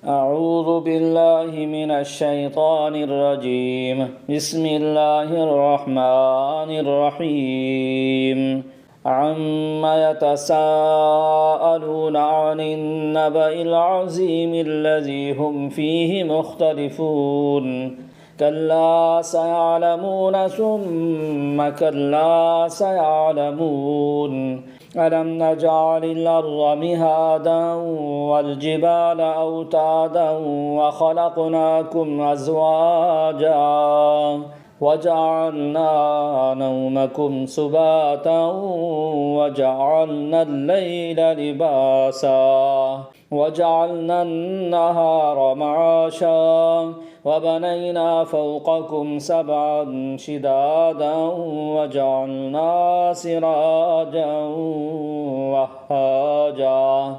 أعوذ بالله من الشيطان الرجيم. بسم الله الرحمن الرحيم. عما يتساءلون عن النبأ العظيم الذي هم فيه مختلفون كلا سيعلمون ثم كلا سيعلمون ألم نجعل الأرض مهادا والجبال أوتادا وخلقناكم أزواجا وجعلنا نومكم سباتا وجعلنا الليل لباسا وجعلنا النهار معاشا وبنينا فوقكم سبعا شدادا وجعلنا سراجا وهاجا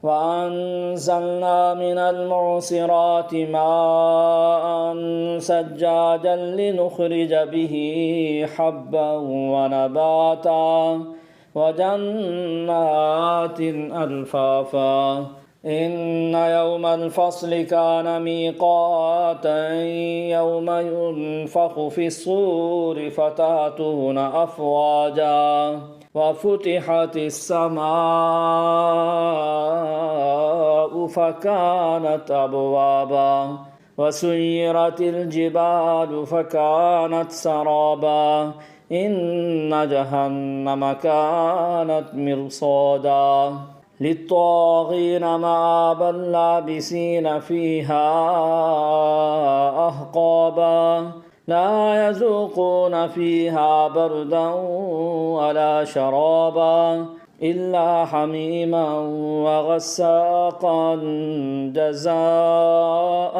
وأنزلنا من المعصرات ماء سجاجا لنخرج به حبا ونباتا وجنات ألفافا إن يوم الفصل كان ميقاتا يوم ينفخ في الصور فتأتون أفواجا وفتحت السماء فكانت أبوابا وسيرت الجبال فكانت سرابا إن جهنم كانت مرصادا للطاغين مآبا لابسين فيها أحقابا لا يذوقون فيها بردا ولا شرابا إلا حميما وغساقا جزاء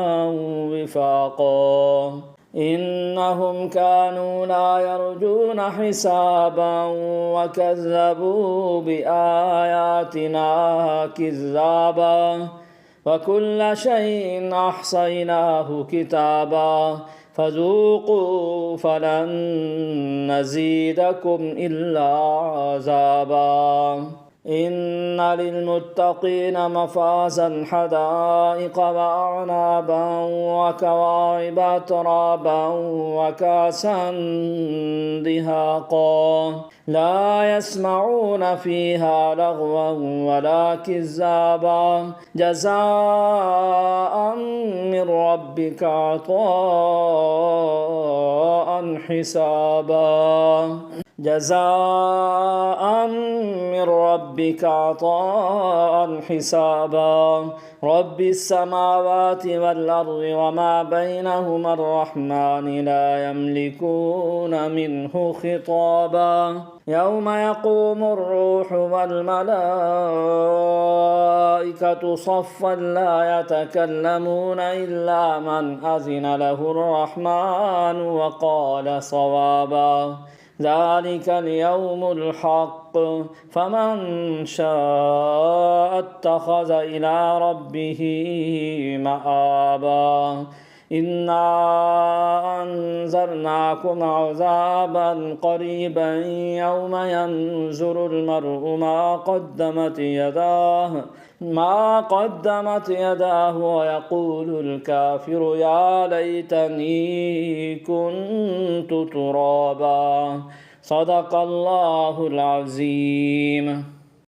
وفاقا إنهم كانوا لا يرجون حسابا وكذبوا بآياتنا كذابا وكل شيء أحصيناه كتابا فذوقوا فلن نزيدكم إلا عذابا إن للمتقين مفازا حدائق وأعنابا وكواعب أترابا وكأسا دهاقا لا يسمعون فيها لغوا ولا كذابا جزاء من ربك عطاء حسابا جزاء من ربك عطاء حسابا رب السماوات والأرض وما بينهما الرحمن لا يملكون منه خطابا يوم يقوم الروح والملائكة صفا لا يتكلمون إلا من أذن له الرحمن وقال صوابا ذلك اليوم الحق فمن شاء اتخذ إلى ربه مآبا إنا أنذرناكم عذابا قريبا يوم ينظر المرء ما قدمت يداه ويقول الكافر يا ليتني كنت ترابا صدق الله العظيم.